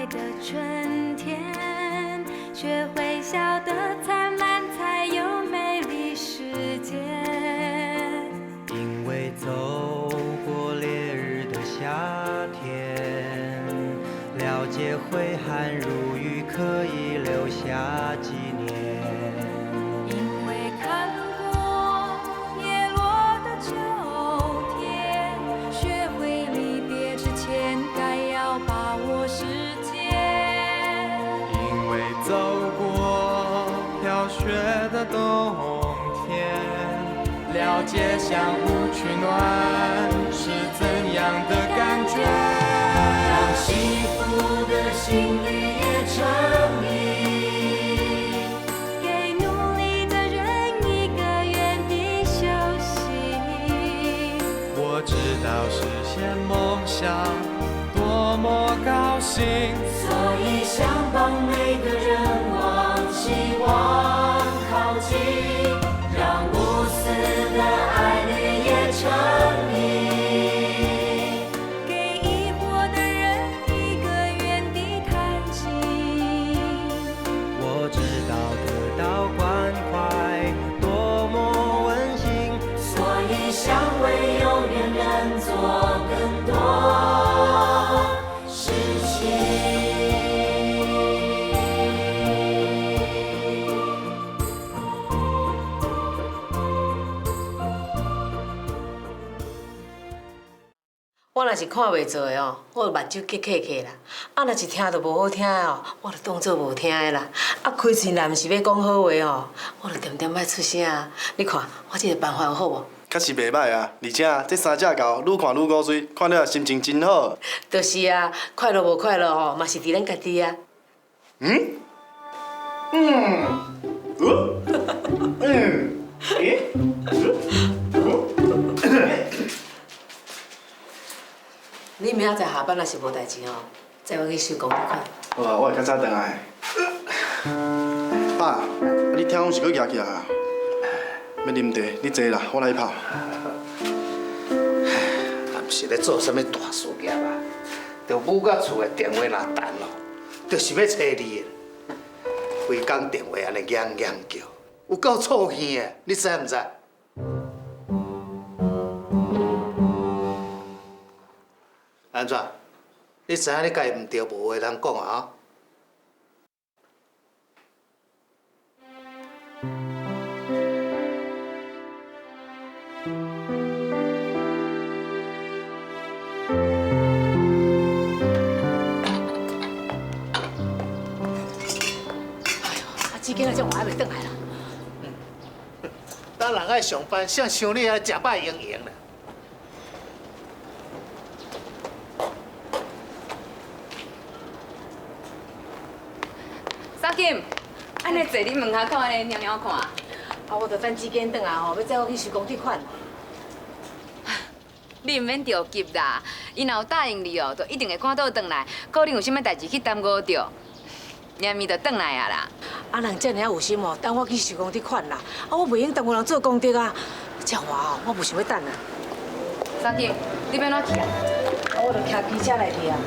来的春天，学会笑得灿烂，才有美丽世界。因为走过烈日的夏天，了解挥汗如雨可以留下纪念。因为看过叶落的秋天，学会离别之前该要把握时间。因为走过飘雪的冬天，了解相互取暖是怎样的感觉。让幸福的心里也成谜，给努力的人一个原地休息。我知道实现梦想多么高兴，所以想帮每个人往希望靠近，让无私的爱侣也成谜。给疑惑的人一个原地弹琴。我知道得到关怀多么温馨，所以想为有缘人做更多事情。我若是看袂做的哦，我就目睭结客客啦。啊，若是听着无好听的哦，我就当做无听的啦。啊，开嘴若毋是要讲好话哦，我就点点莫出声。你看我这个办法有好无？确实袂歹啊，而且这3只狗愈看愈古水，看了心情真好。就是啊，快乐无快乐哦，嘛是伫咱家己啊。你明仔载下班若是无代志哦，载我去收工款。好啊，我会较早转来。爸，你听讲是搁举起来啊？要啉茶，你坐啦，我来泡。也毋是咧做啥物大事业啊，着母甲厝的电话若弹咯，就是要找你的。规工电话安尼响响叫，有够臭气的，你知毋知？安怎？你知影你家己毋对，无话通讲啊？志坚啊，这我还袂转来啦。当人爱上班，谁想你还食饱盈盈呢？沙金，安尼坐你门口口安尼猫猫看。啊，我着等志坚转来吼，要载我去收工贷款。你毋免着急啦，伊若有答应你哦，就一定会赶倒转来，可能有啥物代志去耽误着，念咪就转来啊啦。啊，人遮尔有心哦，等我去收工贷款啦。啊，我袂用耽误人做功德啊。这我哦，我不想要等啊。沙金，你要哪去啊？啊，我着骑机车来去啊。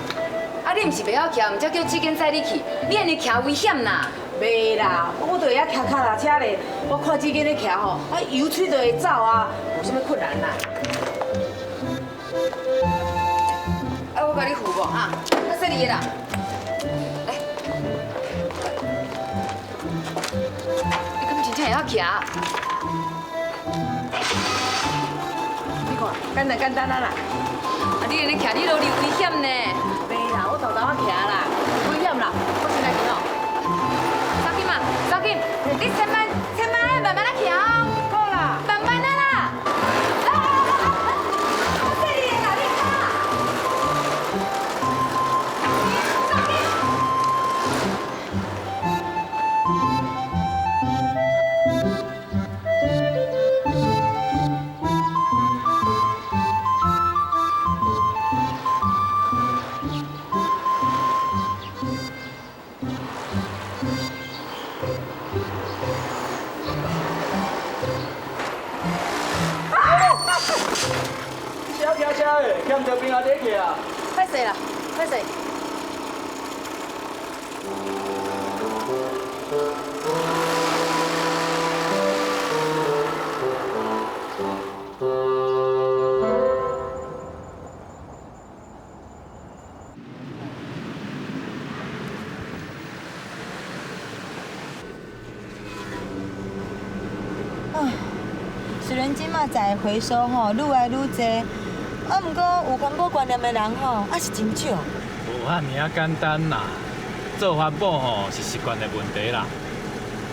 啊，你毋是袂晓骑，毋则叫志坚载你去，你安尼骑危险啦。袂啦，我着会晓骑脚踏车咧。我看志坚咧骑吼，啊，油嘴就会走啊，无啥物困难啦。啊，我甲你扶无啊，较细哩的啦。来，你敢真正会晓骑？你看，简单简单啊啦。啊，你安尼骑，你路里危险呢。袂啦，我豆豆啊骑啦，危险啦，我先来去哦。沙金啊，沙金，你千万要慢慢来骑哦。好啦。慢慢的啦。这里哪里卡？沙金。车的，欠着边仔底去啊！歹势啦，歹势。虽然即马在回收吼愈来愈侪，毋过有环保观念的人吼还是真少。无遐尔啊简单啦，做环保吼是习惯的问题啦。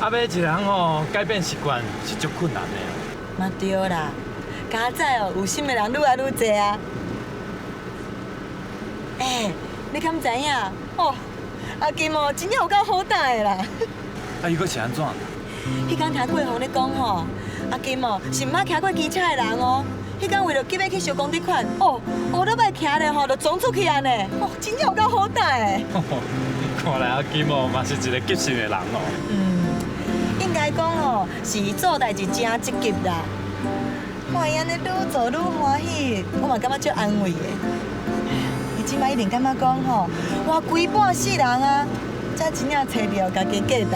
要一个人吼改变习惯是足困难的。嘛对啦，加在哦有心的人愈来愈侪啊。你敢知影？哦，阿金哦真正有够好打的啦。啊，伊阁是安怎？迄天听桂红咧讲吼，阿金哦是毋捌骑过机车的人哦。迄天为了急要去收公积款，哦，学倒摆骑咧吼，就撞出去安尼，哦，真正有够好打的。看来阿金哦嘛是一个急性的人哦。应该讲吼，是伊做代志真积极啦。看伊安尼愈做愈欢喜，我嘛感觉足安慰的。伊即摆一定感觉讲吼，活规半世人啊，才真正找到家己价值。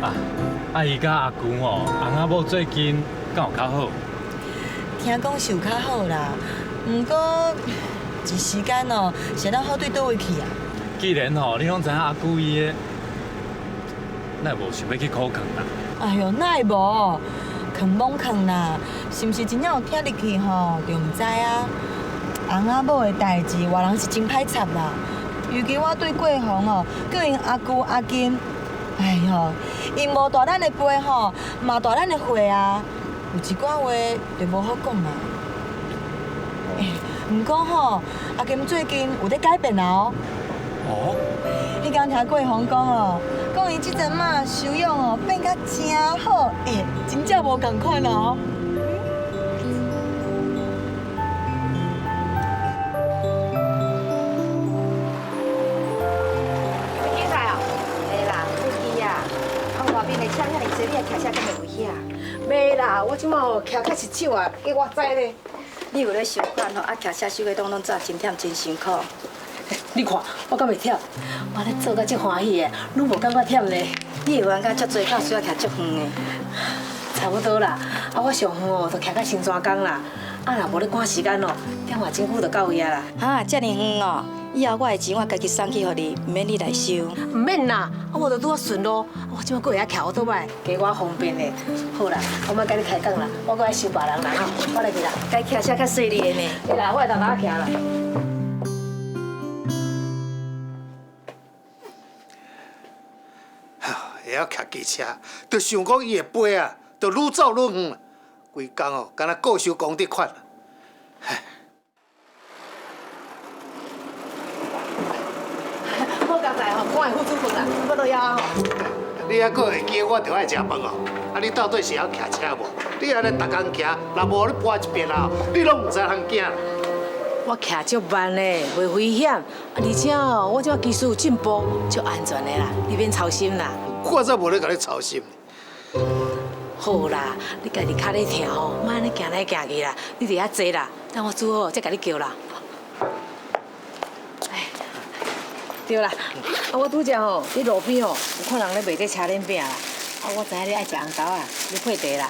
啊，伊甲阿舅吼，翁仔某最近敢有较好？听讲是有较好啦，毋过一时间哦，是咱好对倒位去啊？既然吼你拢知影阿舅伊的，那无想要去考坑啦？哎哟，哪会无？坑懵坑啦，是毋是真正有听入去吼，就毋知啊。翁仔某的代志，外人是真歹插啦。尤其我对桂红吼，叫因阿舅阿金，哎哟，因无大咱的背吼，嘛大咱的血啊，有一寡话就无好讲啦。毋过吼，阿金最近有在改变啦哦。哦。迄天听桂红讲哦，讲伊即阵嘛修养哦变甲真好，真正无共款哦。袂啦，我即马吼骑较实手啊，计我知咧。你有咧想款吼，啊，骑车手个当拢早真忝真辛苦。你看，我敢袂忝？我咧做甲足欢喜的，愈无感觉忝咧。你会玩甲足多，敢需要骑足远的？差不多啦，啊，我上远哦，就骑到新山港啦。啊，若无咧赶时间哦，点外钟久就到位啊啦。哈，遮尔远哦！以后我的钱我家己送去互你，毋免你来收。毋免啦，我就拄啊顺路，我即马过会晓骑奥多摆，加我方便的。好啦，我莫甲你开讲啦，我搁爱收别人啦吼，我来去啦。该骑车较细腻的呢。对啦，我会当骑啦。会晓骑机车，就想讲伊的背啊，就愈走愈远，规工哦，敢若过收公积款。我刚才吼，赶快付出饭啦，我都要吼。你还阁会记我着爱食饭哦？啊，你到底是晓骑车无？你安尼逐工骑，若无你搬一边啊，你拢毋知通行。我骑足慢嘞，袂危险，而且哦，我即技术有进步，足安全的啦，你免操心啦。我才无咧甲你操心。好啦，你家己脚咧疼吼，莫安尼行来行去啦，你伫遐坐啦，等我煮好再甲你叫啦。对啦，啊，我拄则吼，伫路边哦，有看人咧卖这车轮饼啦，啊，我知影你爱食红豆啊，你配茶啦。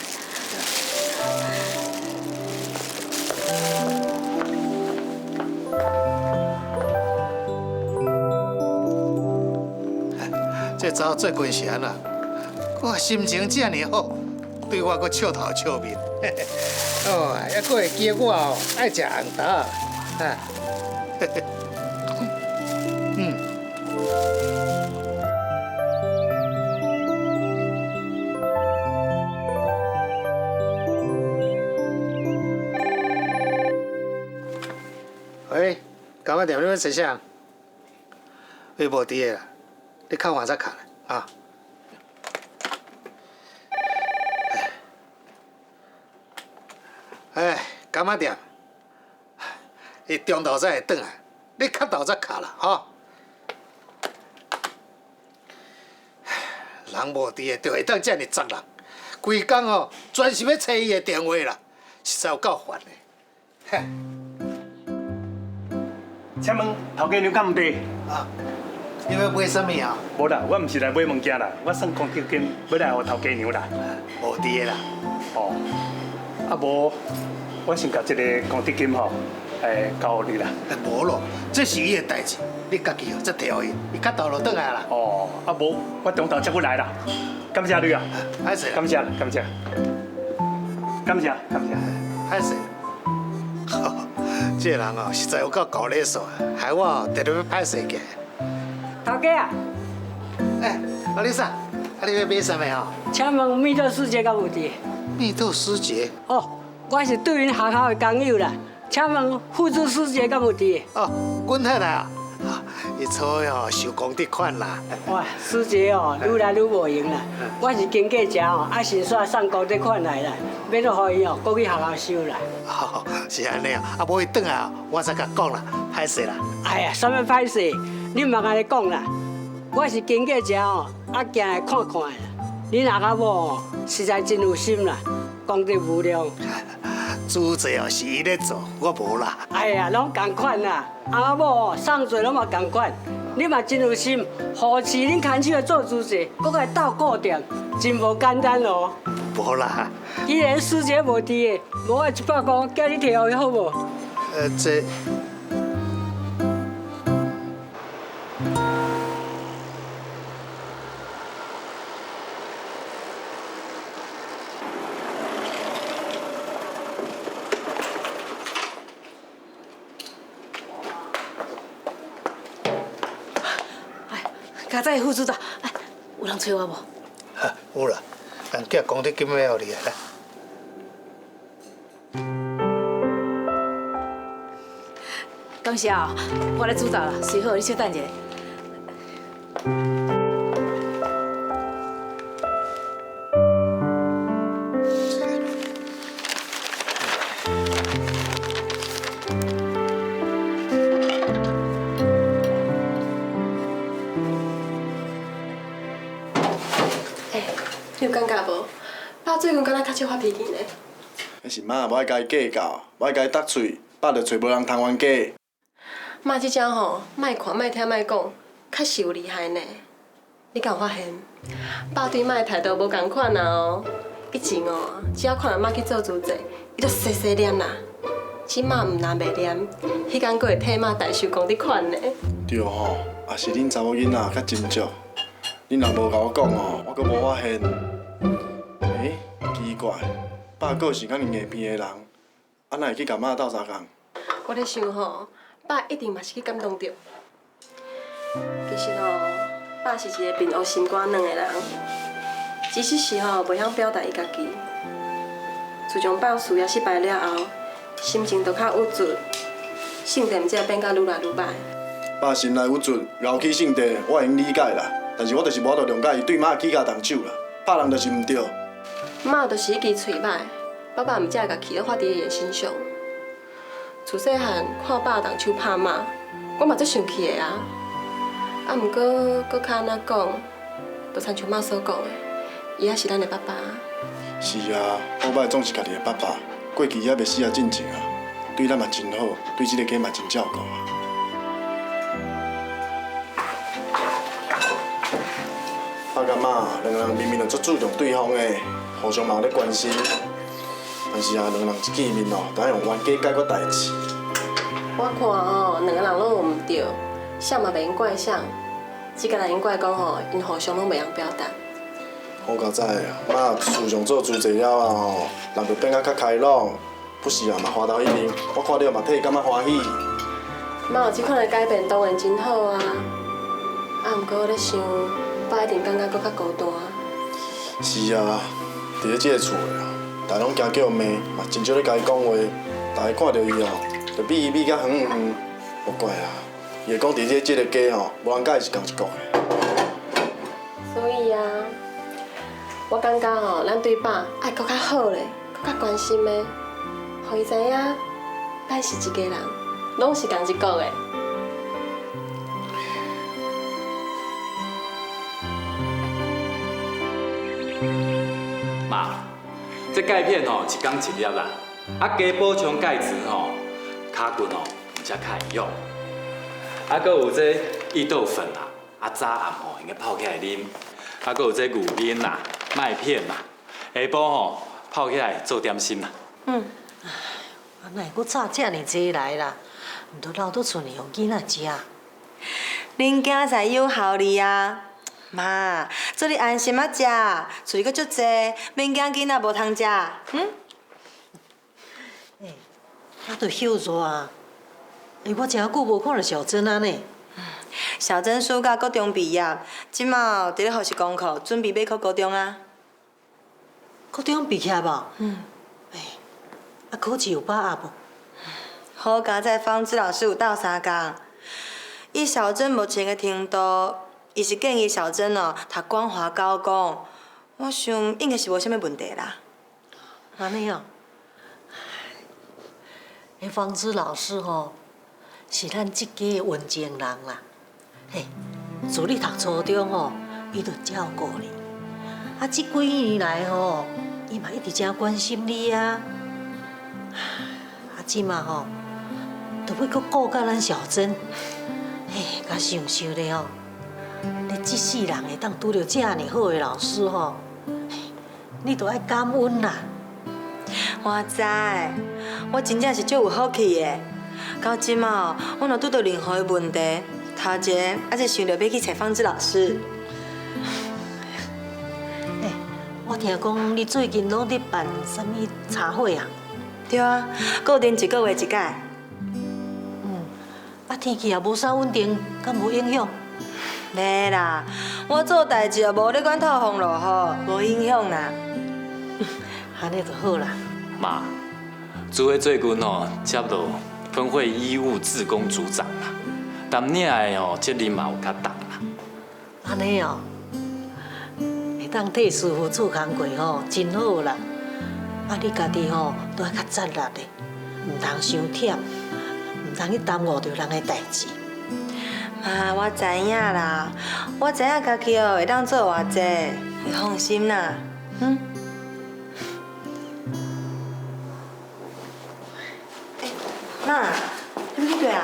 这查某做近时啊，我心情这么好，对我阁笑头笑面。哦，还阁会记我哦，爱食红豆啊。喂，干嘛店你要做啥？你无伫个啦，你较晚才卡啊。干嘛店？伊中昼才会转来，你较早才卡啦，吼。人无伫个，就会当遮尔杂人，规工哦，专是要找伊的电话啦，实在有够烦的。嘿。请问头家娘敢唔对？啊，你要买什么啊？无啦，我毋是来买物件啦，我算公积金要来互头家娘啦。无伫的啦。哦，啊无，我先甲这个公积金吼，交互你啦。无咯，这是伊的代志，你家己哦再摕互伊，伊较倒就转来啦。哦，啊无，我中昼接阮来啦。感谢你啊，歹势啦，感谢，感谢，感谢，感谢。歹势。这个人哦，实在有够搞勒索，害我哦直直要歹势起来。头家啊，老李嫂，你要买什么哦？请问蜜豆师姐敢有伫？蜜豆师姐？哦，我是对恁学校的工友啦，请问副主师姐敢有伫？哦，阮太太啊，伊初哦收功德款啦。哇，师姐哦，愈来愈无用啦。我是经过遮哦，啊先煞送功德款来啦，免得互伊哦，搁去学校收啦。哦，是安尼啊，啊无伊转来哦，我再甲讲啦，歹势啦。哎呀，什么歹势？你莫安尼讲啦，我是经过遮哦，啊行来看看的啦。恁阿某哦，实在真有心啦，功德无量。主责哦是伊咧做，我无啦。哎呀，拢同款啦，阿某哦送做拢嘛同款。你嘛真有心，何时恁牵手来做主责，搁来斗顾店，真无简单哦。无啦。既然师姐无伫的，无我100块，叫你摕互伊好无？这。家在副组长，哎，有人找我无？有啦，人寄功德金要互你来。感谢哦，我来煮早了，随后你稍等一下。你有感觉无？爸最近敢若较少发脾气呢。迄是妈，无爱甲伊计较，无爱甲伊搭嘴，爸着找无人通冤家。妈即种吼，莫看、莫听、莫讲，确实有厉害呢。你敢有发现？爸对妈的态度无共款啊哦。以前哦，只要看到妈去做主责，伊就细细念啦。即妈毋但袂念，迄天佫会替妈代收功德款呢。对吼，也是恁查某囡仔较斟酌。恁若无甲我讲哦，我佫无发现。奇怪，爸佫是敢硬硬边的人，啊哪会去甲妈斗相共？我咧想吼，爸一定嘛是去感动着。其实吼，爸是一个面黑心肝软的人，只是吼袂晓表达伊家己。自从爸事业失败了后，心情就较郁卒，性地才变甲愈来愈歹。爸心内郁卒，枵气性地，我会用理解啦。但是我就是无法度谅解伊对妈起家动手啦，拍人就是毋对。妈就是迄支喙歹，爸爸毋才会甲气都发伫伊的身上。自细汉看爸动手拍妈，我嘛最生气的啊。啊，毋过佫较安怎讲，就亲像妈所讲的，伊也是咱的爸爸。是啊，好歹总是家己的爸爸，过去也袂死啊进前啊，对咱嘛真好，对这个家嘛真照顾啊。爸甲妈两个人明明就足注重对方的，互相嘛有咧关心，但是啊，两个人一见面哦，就爱用冤家解决代志。我看吼，两个人拢有毋对，啥嘛袂用怪啥，只敢若用怪讲吼，因互相拢袂晓表达。好佳哉啊！妈自从做主席了后吼，人就变甲较开朗，不是啊嘛花到迄面，我看到嘛替伊感觉欢喜。妈有即款的改变，当然真好啊。啊，毋过我咧想，爸一定感觉佫较孤单。是啊，伫咧即个厝啊，大家拢惊叫骂，嘛真少咧甲伊讲话，大家看到伊哦，就比伊比甲远远远。无怪啊，伊会讲伫即个家吼，无人甲伊是同一国的。所以啊，我感觉吼，咱对爸爱佫较好咧，佫较关心的，互伊知影，咱是一家人，拢是同一国的。妈，这钙片吼一天一粒啦，啊加补充钙质吼，脚骨吼才较会用。啊，搁有这益豆粉啦，早暗用个泡起来啉，还佫有这牛奶啦、麦片啦，下晡泡起来做点心啦。哪会佫炒遮尔济来啦？毋都留倒厝里互囡仔食。恁囝才有效哩啊！妈，做你安心啊食，厝里佫足济，免惊囡仔无通食。啊，都休热啊！我真久无看到小珍啊呢。小珍暑假高中毕业，即马伫咧学习功课，准备要考高中啊。高中毕业无？考试有把握无？好佳在方志老师有斗相共。以小珍目前的程度，伊是建议小珍读光华高工，我想应该是无啥物问题啦。安尼哦，迄方志老师是咱即家的文静人啦。自你读初中伊就照顾你，即几年来伊嘛一直真关心你啊。即马都要搁顾到咱小珍。甲想想咧你这世人会当拄到遮尔好的老师你都爱感恩啦。我知，我真正是足有福气的。到即马我若拄到任何的问题，头前还是想着要去找方志老师。我听讲你最近拢伫办啥物茶会啊？对啊，固定1个月一届。天气也无啥稳定，敢无影响？袂啦，我做代志也无咧管透风落雨，无影响啦。安尼就好啦。妈，主委最近接到分会医务志工组长啦，担领的责任嘛有较重啦。安尼会当替师傅做工课真好啦。你家己都要较扎力的，唔通伤忝。唔通去耽误着人的代志。妈，我知影啦，我知影家己会当做偌济，你放心啦。妈，你要去佗啊？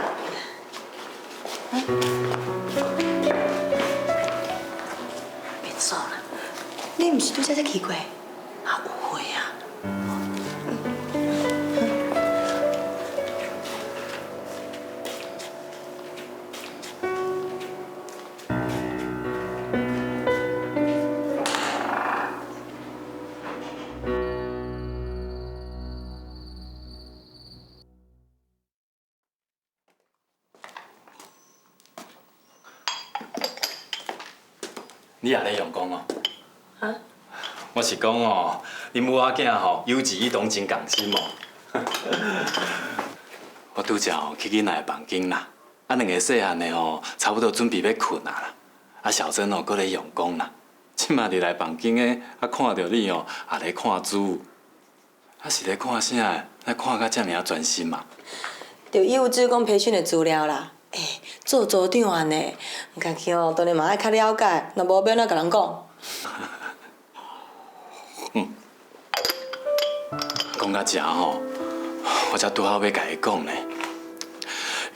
别走啦，你毋是拄则去过？有会啊。你也咧用功哦？啊？我是讲恁母仔囝有志一同真共心哦。我拄则去囡仔的房间啦，两个细汉的差不多准备要困啊啦，小珍搁咧用功啦。即马入来房间的，看到你也咧看书，是咧看啥？咧看甲遮尔专心嘛？就医务志工培训的资料啦。做组长安尼，家己当然嘛爱较了解，若无要哪甲人讲。讲到这我才拄好要甲伊讲呢。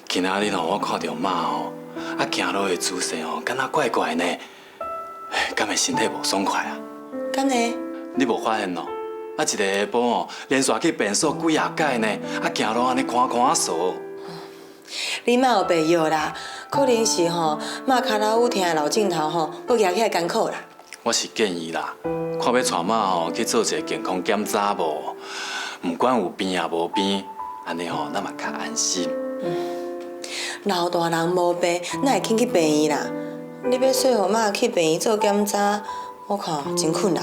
今仔日我看到妈行路的姿势敢若怪怪呢，敢会身体无爽快啊？敢呢？你无发现一个下晡连续去便所几啊摆呢，行路安尼看看扫。你妈有病药啦，可能是妈骹头有疼的老镜头搁举起来艰苦啦。我是建议啦，看要带妈去做一个健康检查无，不管有病也无病，安尼咱嘛较安心。老大人无病，哪会肯去病院啦？你要说互妈去病院做检查，我看真困难。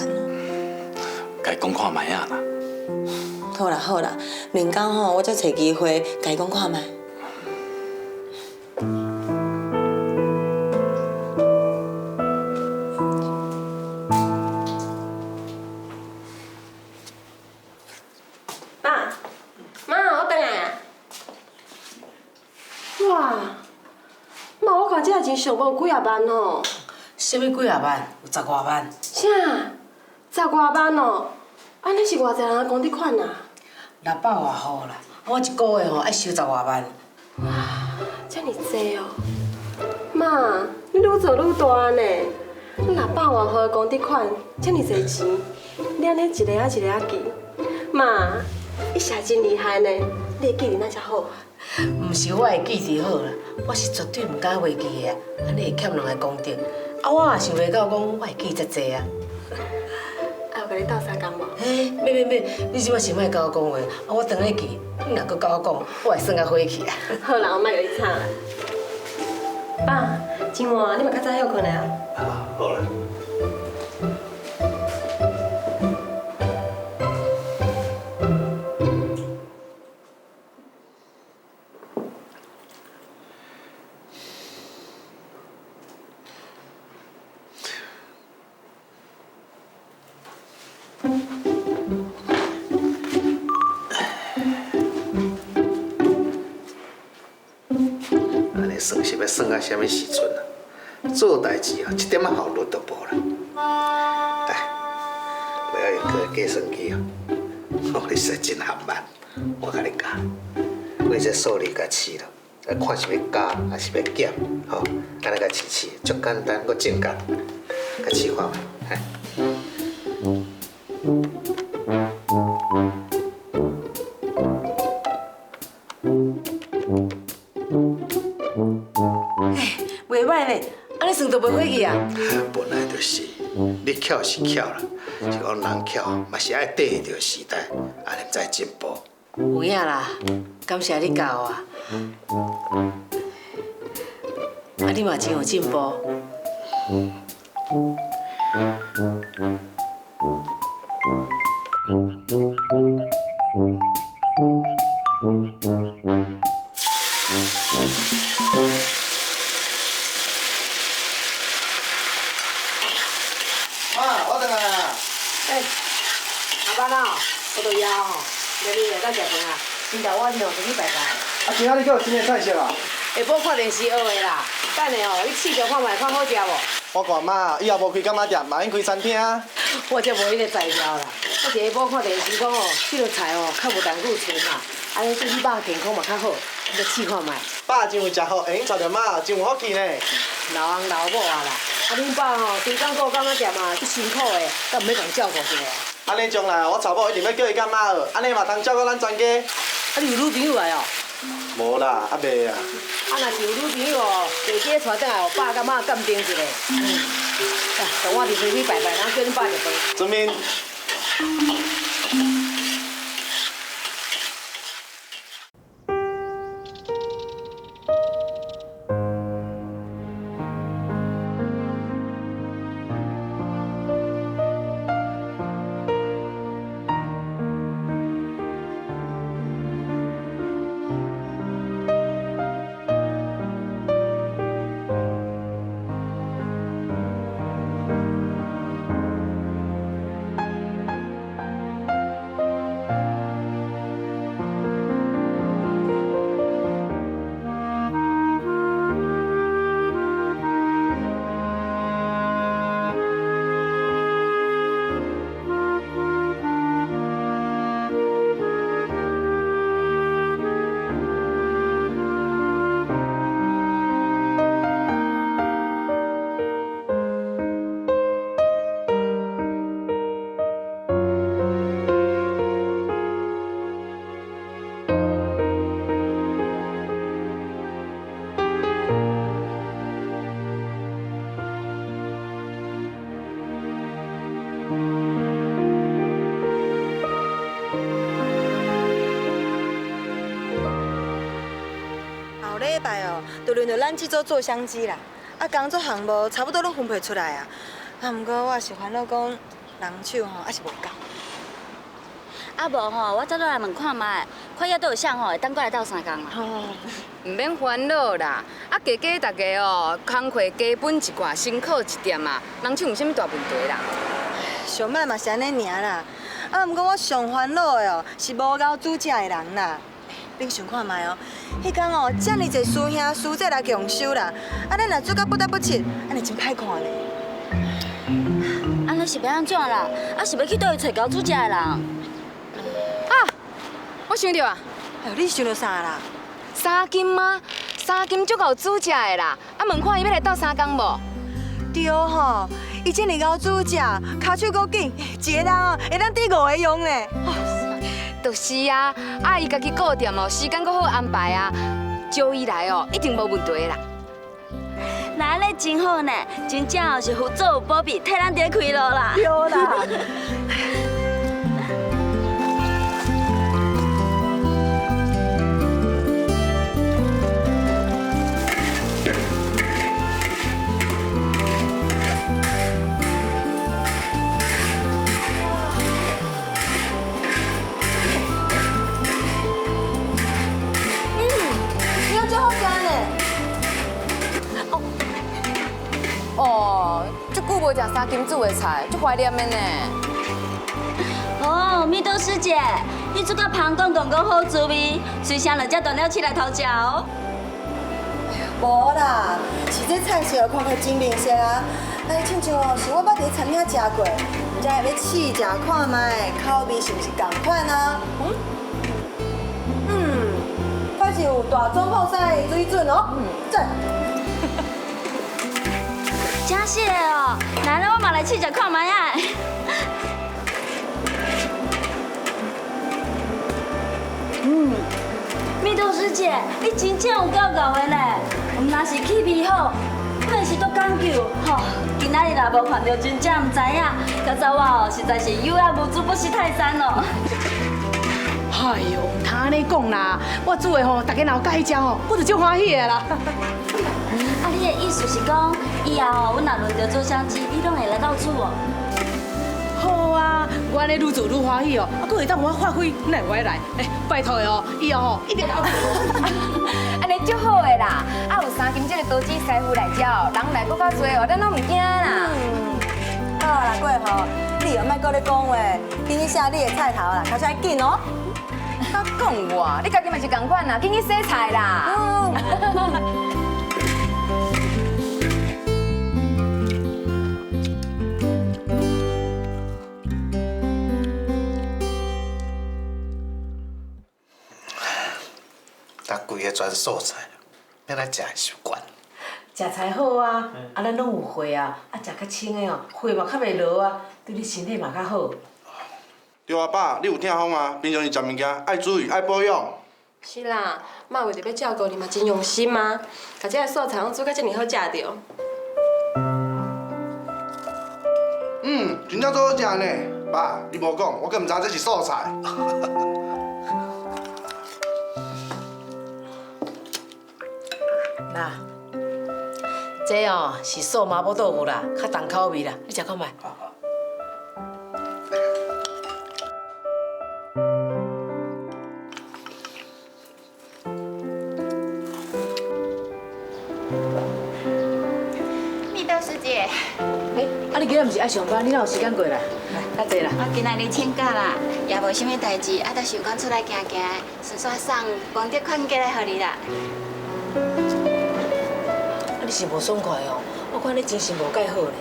甲伊讲看卖啊啦。好啦好啦，两工我再找机会甲伊讲看卖。妈，我回来啊！哇，妈，我看这钱上无几啊万哦。什么几啊万？有10外万。啥？10外万哦？安尼是偌济人的公积款啊600外户啦，我一个月爱收10外万。哇，这么济哦！妈，你愈愈做愈大呢。那百万号的公积款，这么侪钱，你安尼一个啊一个啊记，妈，你是真厉害呢，你的记忆那才好。毋是我会记得好啦，我是绝对毋敢袂记的啊，安尼会欠人的功德。啊，我也想袂到讲我会记遮济啊。啊，有甲你斗相共无？嘿，免，你即摆先莫甲我讲话，啊，我等下记，你若搁甲我讲，我会算甲火气啊。好啦，我莫甲你吵啦。爸，今晚你嘛较早休困的啊？啊，好啦。安尼算是要算到什么时阵啊？做代志啊，一点仔效率都无啦。来，不要用这个计算机哦，你实在真含慢。我甲你教，为这数字甲试了，看是要加还是要减，吼，安尼甲试，足简单，阁正确，甲试看觅，嘿。袂歹呢，安尼算都袂火气啊？本来就是，你巧是巧啦，是讲人巧嘛是爱对得着时代，安尼才进步。有影啦，感谢你教我。啊，你嘛真有进步。妈，我回来啦。哎，阿班啊，我都枵吼，明日来咱食饭啊。今朝我是吼出去拜拜。啊，今仔日还有新的菜色啊？下晡看电视学的啦，等下吼你试着看卖，看好食无？我看妈以后无开干妈店，嘛应开餐厅啊。我才无迄个才调啦，我是下晡看电视讲哦，这个菜哦较无胆固醇啦，安尼对你爸健康嘛较好，你着试看卖。爸真有食好，会用带着妈，真有福气呢。老翁老母啊啦，啊恁爸吼规工做干那店嘛，足辛苦的，敢毋要共照顾一下？安尼将来我查某一定要叫伊干妈学，安尼嘛通照顾咱全家。啊你有女朋友来哦？无啦，啊未啊。啊若是有女朋友哦，家己带转来，互爸甲妈鉴定一下。来，等我伫出去拜拜，咱叫恁爸食饭。遵命。后礼拜哦，就轮到咱这组做相机啦。啊，工作项目差不多拢分配出来啊。啊，毋过我也是烦恼讲人手吼，还是无够。啊无吼，我再落来问看卖，看要倒有啥吼，会当过来斗相共啊。唔免烦恼啦，啊加加大家哦，工课加本一寡，辛苦一点嘛，人手有啥物大问题啦？上摆嘛是安尼尔啦。啊，毋过我上烦恼的哦，是无够煮食的人啦。恁想看卖哦，迄天哦，遮尔侪师兄师姐来强收啦，啊，咱若做到不得不切，安尼真歹看呢。安尼是要安怎啦？啊是要去倒位找够煮食的人？啊，我想到啊，哎呦，你想到啥啦？三金吗？三金足够煮食的啦，啊问看伊要来斗三工无？对吼，伊这么够煮食，骹手够紧，一个人哦会当抵5个用呢。就是啊，啊伊家己顾店哦，时间阁好安排啊，招伊来哦，一定无问题的啦。那安尼真好呢，真正哦是辅佐有保庇，替咱伫开路啦。对啦。哦，足久无食三金煮的菜，足怀念的呢。哦，蜜豆师姐，你这个香港公公好滋味，水声人家断了起来偷食哦。无啦，是这菜色看起来真明显啊。哎，亲像哦，是我捌伫餐厅食过，唔知会要试食看卖，口味是不是同款啊？还是有大中泡菜水准哦。赞。真是的哦，那我嘛来试食看卖啊。蜜豆师姐，你真正有够够的呢！若是气味好，还是都讲究吼。今仔日若无看到，真正唔知影。较早我哦，实在是有眼无珠，不识泰山哦。哎呦，唔通安尼讲啦！我煮的吼，大家若有介意食吼，我就足欢喜的啦。啊，你的意思是讲，以后哦，阮若轮到做相机，你拢会来到煮哦？好啊，我安尼愈做愈欢喜哦，啊，佫会当我发挥，哪会来？哎，拜托的哦，以后吼一定要。安尼足好的啦！啊，有三金这个刀子师傅来教，人来佫较多哦，咱拢唔惊啦。好啦，过吼，你又莫搁咧讲话，紧去洗你的菜头啦，较出来紧哦。啊，讲我，你家己嘛是同款啦，紧去洗菜啦。咱规个全素菜，要来食的习惯。食菜好啊，啊咱拢有血啊，啊食较清的哦，血嘛较袂落啊，对你身体嘛较好。对啊，爸，你有听风啊？平常时食物件爱注意，爱保养。是啦，妈为着要照顾你嘛，真用心啊，把这个素菜拢煮甲这么好食着。真正做好食呢。爸，你无讲，我更唔知这是素菜。那，这哦是素麻婆豆腐啦，较重口味啦，你食看觅。蜜豆师姐，啊你今日毋是爱上班，你哪有时间过来？来，较济啦。我今仔日请假啦，也无啥物代志，啊，就想讲出来行行，顺便送功德款过来互你啦。啊，你是无爽快哦？我看你精神无介好呢。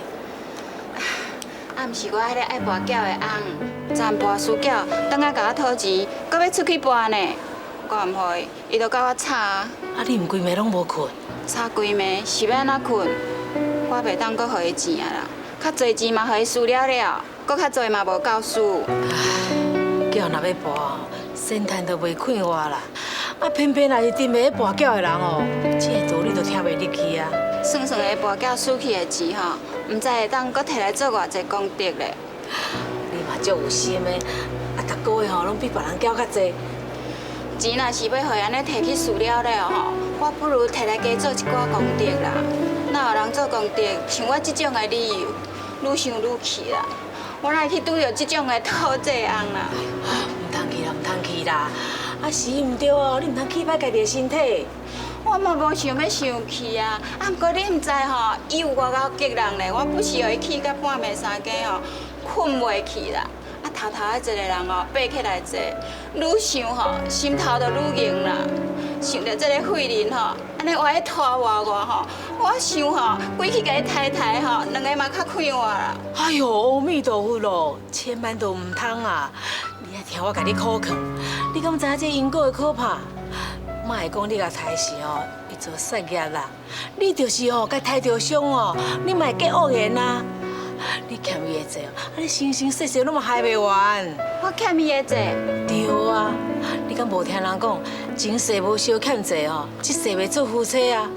啊，毋是我迄个爱跋筊的翁，昨跋输筊，等下甲我讨钱，搁要出去跋呢。我唔会，伊就甲我吵。啊，你毋规暝拢无困？吵规暝是要安怎困？我袂当搁互伊钱啊啦，较侪钱嘛互伊输了了，搁较侪嘛无够输。筊若要跋，先趁都袂快活啦。啊，偏偏若是真袂跋筊的人哦，这个道理都听袂入去啊。算算的跋筊输去的钱吼，毋知会当搁摕来做偌济功德咧。你嘛足有心的，啊，逐个月吼拢比别人缴较济。钱若是要互伊安尼摕去输了了吼，我不如摕来加做一寡功德啦。哪有人做功德像我这种的理由，愈想愈气啦。我哪会去拄着这种的讨债翁啦？唔通去啦，唔通去啦！啊是毋对哦，你唔通气歹家己的身体。我嘛无想要生气啊，啊，不过你毋知吼，伊有外口激人咧，我不是互伊气到半暝三更吼，困袂去啦。啊，头头的一个人哦，爬起来坐，愈想吼，心头就愈硬啦。想到这个废人吼，安尼活咧拖我吼，我想吼，规气甲伊抬抬吼，两个嘛较快活啦。哎呦，阿弥陀佛咯，千万都唔通啊！你爱听我甲你苦劝，你敢知影这因果的可怕？莫会讲你甲刣是哦，伊做失业啦。你就是哦，甲刣着伤哦，你莫假恶言啊！你欠伊的债哦，你生生世世拢嘛还袂完。我欠伊的债？对啊，你敢无听人讲，前世无相欠债哦，这世袂做夫妻啊！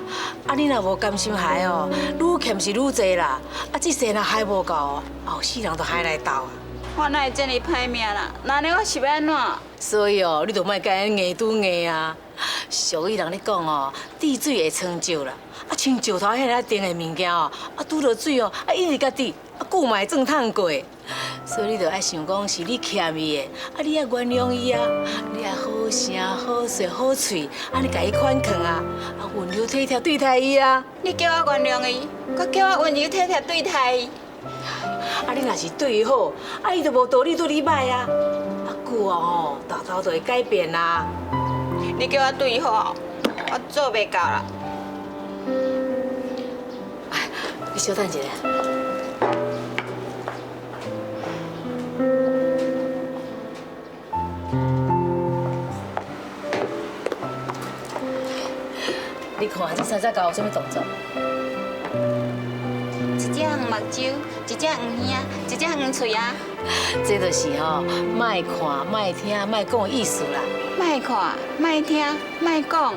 啊，你若无甘心害哦，愈欠是愈济啦。啊，这世若还无够哦，后世人都还来斗啊！我哪会这么歹命啦？那呢我是要安怎？所以哦，你就莫甲因硬拄硬啊！俗语人咧讲哦，滴水会穿石啦。啊，像石头遐尔定的物件哦，啊拄着水哦，啊一直甲滴，啊久嘛会转烫过。所以你就爱想讲是你欠伊的，啊你爱原谅伊啊，你爱好声好嘴好嘴，啊你甲伊款劝啊，啊温柔体贴对待伊啊。你叫我原谅伊，佮叫我温柔体贴对待伊。啊你若是对伊好，啊伊就无道理对你歹啊。啊久啊吼，豆豆就会改变啦。你叫我对伊好，我做袂到啦。你稍等一下。你看这三只狗有啥物动作？一只黄目睭，一只黄耳，一只黄喙啊。这就是吼，莫看、莫听、莫讲的意思啦。莫看、莫听、莫讲。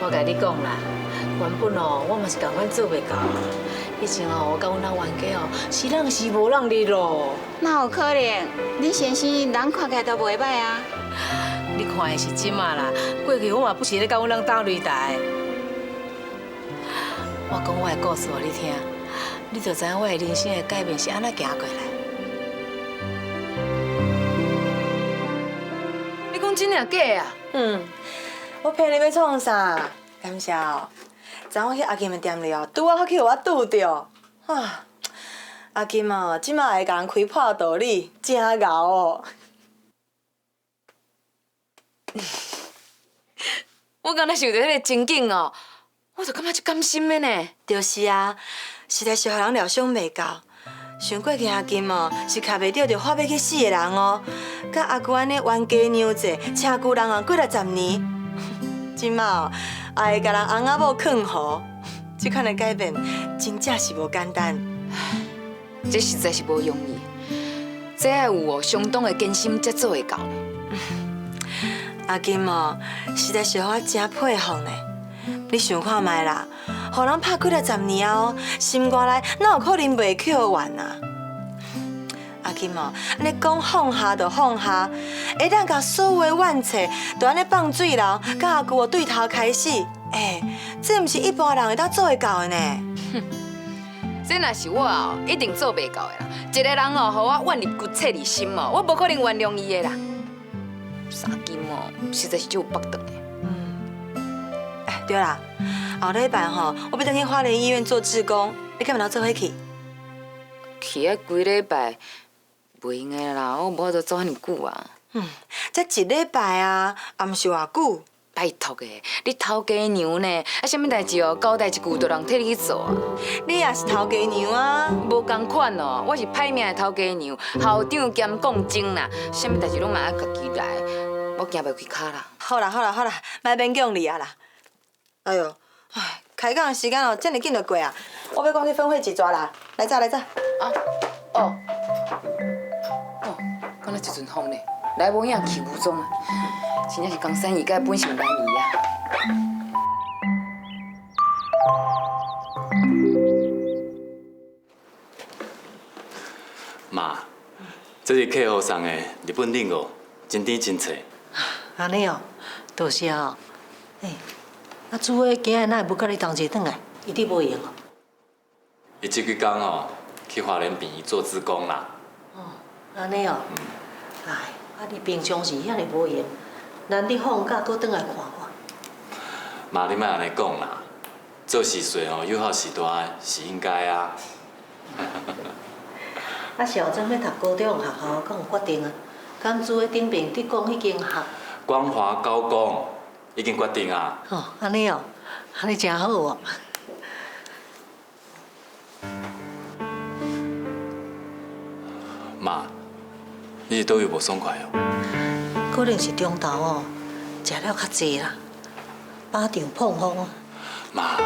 我甲你讲啦，原本哦，我嘛是共款做袂到。以前哦，我甲阮老冤家哦，是人是无人哩咯。哪有可能？你先生人看起来都袂歹啊。你看的是真嘛啦，过去我嘛不是咧甲阮人斗擂台。我讲我的故事互你听，你就知影我的人生的改变是安怎行过来。你讲真定假啊？我骗你要创啥？感谢哦。昨昏去阿金的店里哦，拄啊好去互我拄着。啊，阿金哦，即马会甲人开破道理，真牛哦。我刚才想到迄个情景哦，我就感觉足甘心的呢。就是啊，实在是互人料想袂到。想过去阿金哦，是卡袂着法要去死的人哦。甲阿姑安尼冤家娘债，车旧人啊过了10年。即马哦，也会甲人翁仔某劝和，即款的改变真正是无简单。这实在是无容易，这要有哦相当的坚心才做会到呢。阿金哦，实在是互我真佩服呢。你想看卖啦，互人拍几了10年后，心肝内哪有可能袂扣完啊？阿金哦，安尼讲放下就放下，会当甲所有的怨气都安尼放水流，甲阿舅对头开始，这毋是一般人会当做会到的呢。这若是我哦，一定做袂到的啦。一个人哦，互我怨入骨切入心哦，我无可能原谅伊的啦。三金哦，实在是足有北顿的。对啦，后礼拜吼，我要等去花莲医院做志工，你敢要做伙去？去啊，几礼拜，袂用的啦，我无法度做遐尼久啊。才一礼拜啊，也毋是偌久。拜托的，你头家娘呢？啊，什么代志哦，交代一句，就人替你去做啊。你也是头家娘啊？无共款哦，我是歹命的头家娘，校长兼讲经啦，什么代志拢嘛爱家己来，我行袂开脚啦。好啦，莫勉强你啊啦。哎呦，开讲的时间哦，这么紧就过啊！我要赶去分会一抓啦，来早。哦，敢若一阵风呢，来无影去无踪啊，真正是江山易改，本性难移啊。妈，这是客户送的日本冷哦，真甜真脆。安尼哦，多谢哦。啊，主委今日哪会不甲你同齐转来？伊伫无闲哦。伊这几天哦，去花莲殡仪做志工啦。安尼哦。哎，啊，你平常时遐尼无闲，难得放假搁转来看看。妈，你莫安尼讲啦，做事岁哦，有好时大是应该啊。啊，小曾要读高中学校，敢有决定啊？敢主委顶边伫讲迄间学？光华高工已经决定啊。安尼哦，安尼真好哦。妈，你是倒位无爽快哦？可能是中昼哦，食了较济啦，马上碰风啊。妈，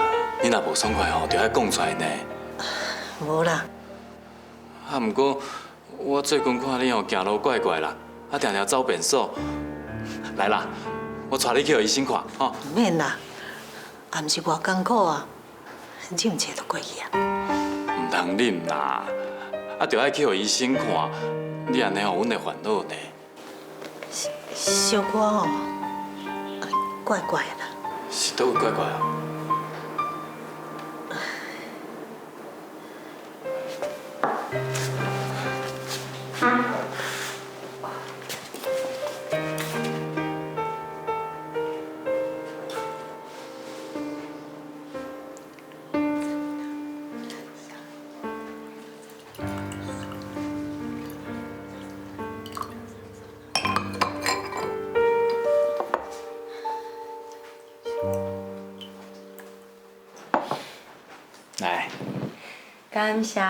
你若无爽快吼，就爱讲出来呢。无啦。啊，毋过我最近看你吼行路怪怪啦，啊，常常走便所。来啦，我带你去互医生看，吼。唔免啦，也毋是偌艰苦啊，忍一下就过去啊。唔通忍啦，啊，就爱去互医生看，你安尼吼，阮会烦恼呢。小可吼，怪怪的啦。是倒位怪怪啊？来，感谢。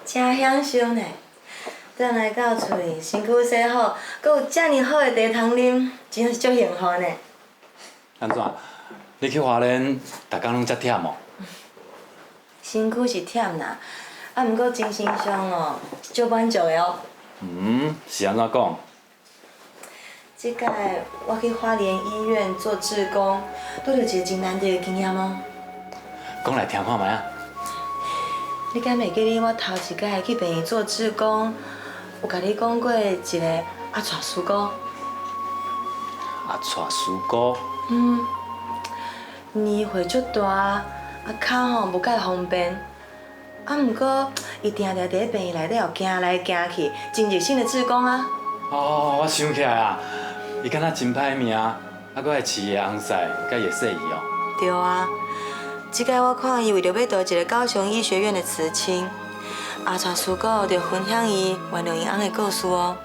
真享受呢！转来到厝里，身躯洗好，阁有遮尔好的茶通啉，真是足幸福呢。安怎？你去花莲，逐工拢遮忝哦？身躯是忝啦，啊，毋过精神上哦，足满足的哦。是安怎讲？即摆我去花莲医院做志工，拄着一个真难得的经验哦。讲来听看卖啊！你敢袂记得我头一摆去病院做志工，有甲你讲过一个阿带师姑？阿带师姑？年岁足大，啊脚吼无介方便，啊毋过伊定定伫咧病院内底后行来行去，真热心的志工啊！哦，我想起来啊，伊敢若真歹命，啊，搁爱饲个翁婿，甲会说伊哦。对啊，即摆我看伊为着要得一个高雄医学院的慈亲，阿带师姑就分享伊原谅因翁的故事哦。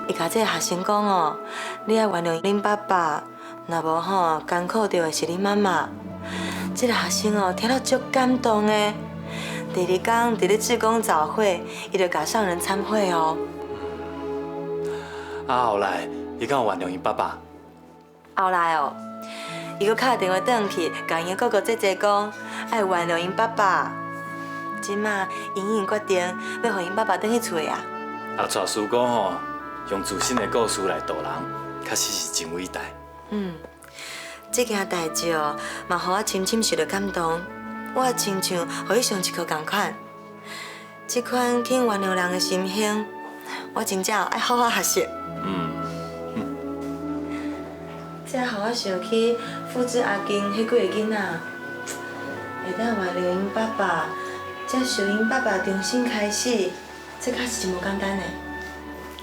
伊甲这个学生讲哦，你爱原谅恁爸爸，若无吼艰苦着的是恁妈妈。这个学生哦，听了足感动的。第二天伫咧志工早会，伊就甲上人参会哦。啊，后来伊敢有原谅伊爸爸？后来哦，伊佫敲电话转去，甲因哥哥姐姐讲，爱原谅因爸爸。即马因决定要互因爸爸转去厝啊。阿带师姑吼，用自身的故事来导人，确实是真伟大。这件代志哦，嘛，互我深深受到感动。我亲像互伊上一课同款，这款肯原谅人的心胸，我真正爱好好学习。这互我想起复制阿金迄几个囡仔，会当原谅因爸爸，才受因爸爸重新开始，这确实真无简单呢。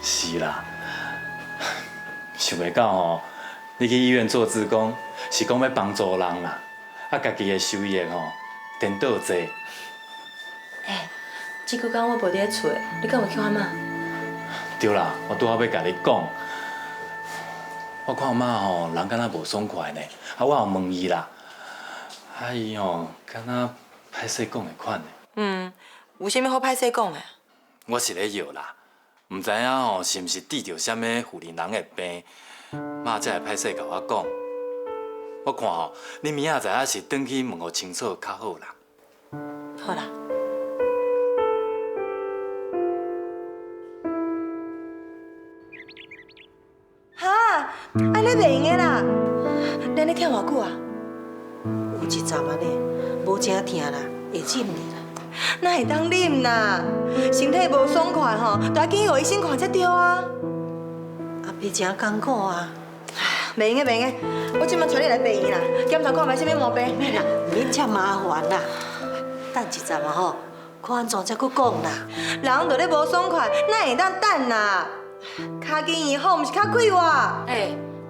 是啦，想袂到吼，你去医院做志工，是讲要帮助人啦，啊，家己的收益吼，颠倒济。这几天我无伫咧厝，你敢有去我妈？对啦，我拄好要甲你讲，我看我妈吼人敢若无爽快呢，啊，我有问伊啦，啊伊吼敢若歹势讲的款呢。有啥物好歹势讲的？我是咧药啦，毋知影吼是毋是治着啥物妇人人的病，妈才会歹势甲我讲。我看吼，你明仔载是转去问互清楚较好啦。好啦。哈，安尼袂用的啦！咱咧忝偌久啊？有一阵安尼，无真疼啦，会忍哩啦。哪会当忍啦？身体无爽快吼，就要紧互医生看才对啊！啊，比真艰苦啊！袂用的，袂用的，我即马带你来病院啦，检查看卖啥物毛病。免啦，免遮麻烦啦。等一阵啊吼，看安怎才搁讲啦。人就咧无爽快，哪会当等啦？脚筋医好，毋是较快活。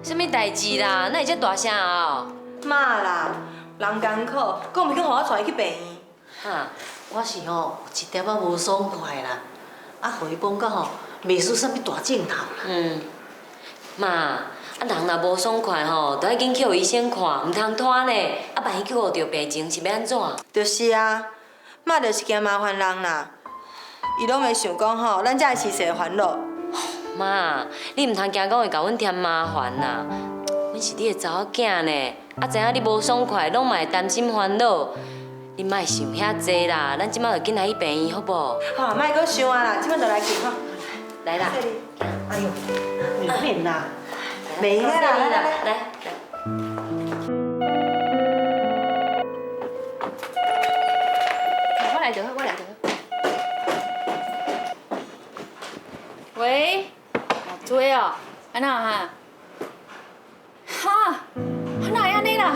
什么代志啦？哪会遮大声啊？妈啦，人艰苦，佫毋是去互我带伊去病院。哈，我是吼有一点仔无爽快啦，啊，互伊讲到吼，袂输啥物大镜头啦。妈，啊人若无爽快吼，就要紧去互医生看，毋通拖呢。啊，万一去误着病情是要安怎？就是啊，妈就是惊麻烦人啦。伊拢会想讲吼，咱才是生烦恼。妈，你唔通惊讲会甲阮添麻烦啦。阮是你的查某囝呢，啊知影你无爽快，拢嘛会担心烦恼。你莫想遐济啦，咱即摆就紧来去病院好无？好，莫搁想啊啦，即摆就来去吼。来啦。哎呦，你免啦，袂用啦，来。我来得。喂，做哦，安那哈？哈，哪会安尼啦？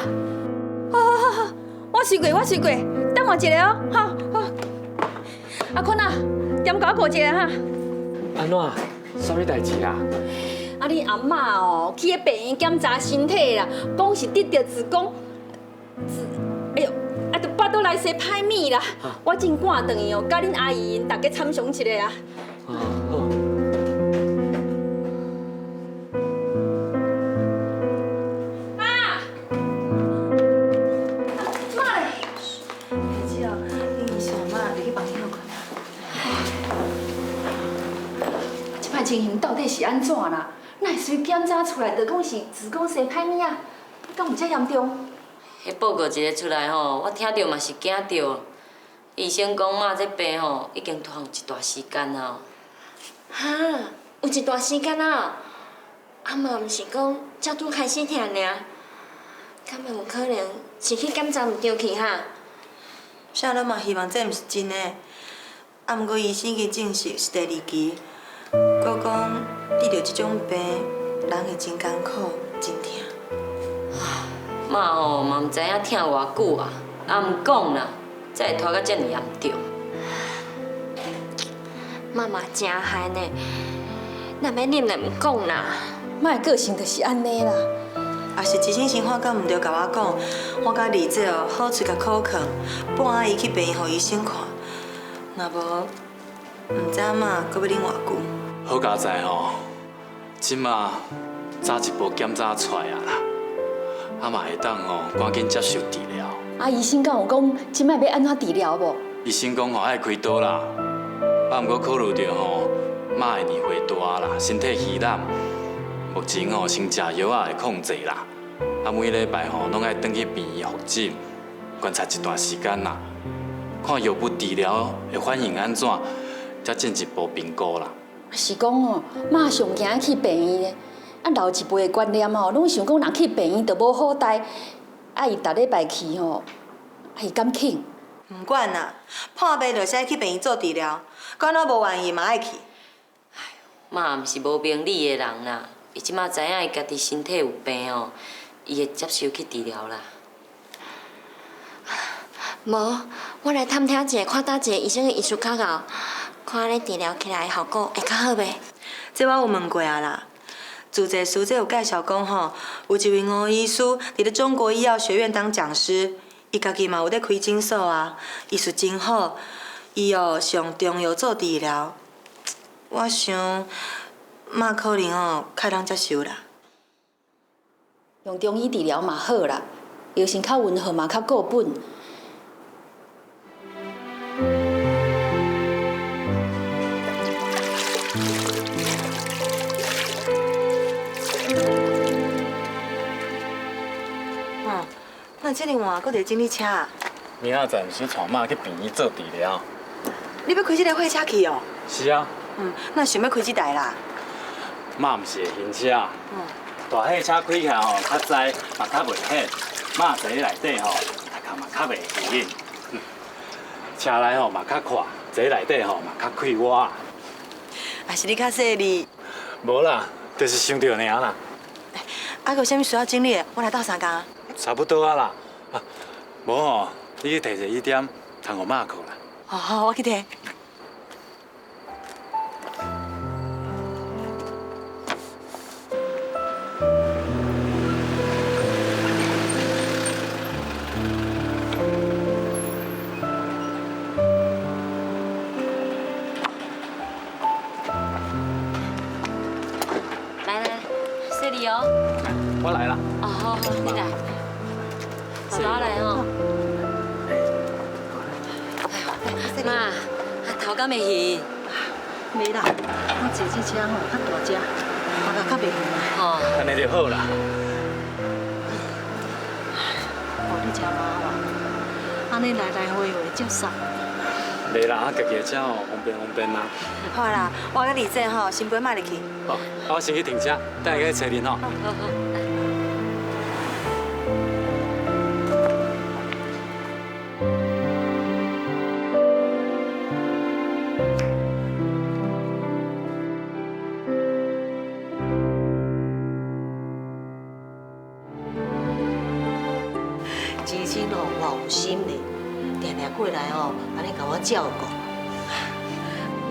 好，我睡过，等我一下哦，好。阿坤啊，点甲我顾一下哈。安怎？啥物代志啦？啊，你阿嬷哦，去个病院检查身体啦，讲是得着子宫，哎呦，啊，都巴肚内生歹物啦。我真赶转去哦，甲恁阿姨因大家参详一下啊。好。情形到底是安怎啦？哪会随检查出来就讲是子宫生歹物啊？敢有遮严重？迄报告一个出来吼，我听到嘛是惊到。医生讲妈这病吼已经拖有一段时间啊。哈，有一段时间啊，啊嘛毋是讲才拄开始疼尔，敢会有可能是去检查毋对去哈？啥咱嘛希望这毋是真的，啊毋过医生已经证实是第二期。佮讲，得着这种病，人会真艰苦，真疼。妈吼嘛毋知影疼偌久啊，啊毋讲啦，才会拖到遮尔严重。妈妈真害呢，若要忍就毋讲啦。妈的个性就是安尼啦。也是一生生活敢毋着甲我讲，我甲丽姐哦，好出甲苦劝，半夜伊去病院，互医生看。若无，毋知妈搁要忍偌久。好佳哉吼，即马早一步检查出来啊啦，啊嘛会当吼赶紧接受治疗。啊，医生敢有讲即摆要安怎治疗无？医生讲吼爱开刀啦，啊毋过考虑到吼妈的年岁大啦，身体虚懒，目前吼先食药仔会控制啦，啊每礼拜吼拢爱转去病院复诊，观察一段时间啦，看药物治疗的反应安怎，才进一步评估啦。是讲哦，妈上惊去病院的，啊老一辈的观念哦，拢想讲人去病院就无好待，啊伊逐礼拜去吼，啊伊敢肯？唔管啦，破病就使去病院做治疗，敢若无愿意嘛爱去。妈毋是无明理的人啦，伊即马知影伊家己身体有病哦，伊会接受去治疗啦。无，我来探听一下，看倒一个医生的医术较厚，看安尼治疗起来效果会较好袂？这我有问过啊啦。主治师这有介绍讲吼，有一位吴医师伫咧中国医药学院当讲师，伊家己嘛有咧开诊所啊，医术真好。伊哦上中药做治疗，我想妈可能哦较通接受啦。用中医治疗嘛好啦，药性较温和嘛较固本。那这个换搁伫整理车啊？明仔载先带妈去病院做治疗。你要开这台货车去哦？是啊。那想要开这台啦？妈毋是会新车，大货车开起来吼较载，嘛较袂险。妈坐咧内底吼，大家嘛较袂危险。车内吼嘛较快，坐内底吼嘛较快活。还是你较细腻？无啦，就是想到尔啦。还有啥物需要整理的？我来倒三工。差不多啊啦，无吼，你去摕一个椅点，通互妈靠啦。好，我去摕。来，谢礼哦。我来啦。哦，好，你来。爸爸来哦。妈，啊头敢袂去？袂啦，我坐这车吼较大只，大家较袂远啊。哦，安尼就好啦。你真麻烦，安尼来来回回接送。袂啦，家己的车哦，方便啦。好啦，我跟李正吼，先陪卖入去。好，我先去停车，等下去找恁吼。好好。之前哦，我有心嘞，定定过来哦，安尼甲我照顾。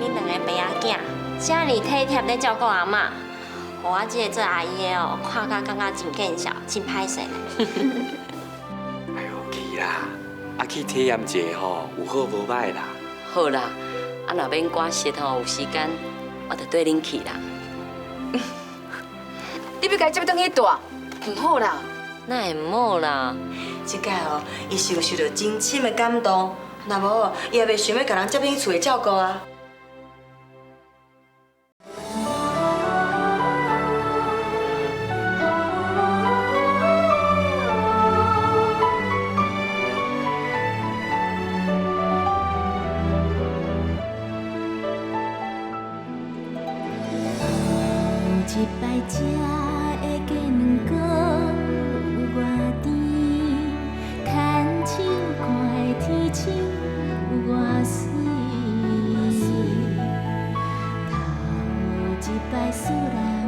恁两个爸仔囝，遮尔体贴咧照顾阿嬷，互我这个做阿姨的哦，看甲感觉真见笑，真歹势咧。哎呦，去啦，啊去体验一下吼，有好无歹啦。好啦，啊若免赶时吼，有时间我就缀恁去啦。你要家接转去住，唔好啦。那会唔好啦？即届哦，伊是有受到真深的感动，若无伊也袂想要甲人接进厝的照顾啊。一摆食的鸡卵糕有偌甜，牵手看的天星有偌水。头一摆思来。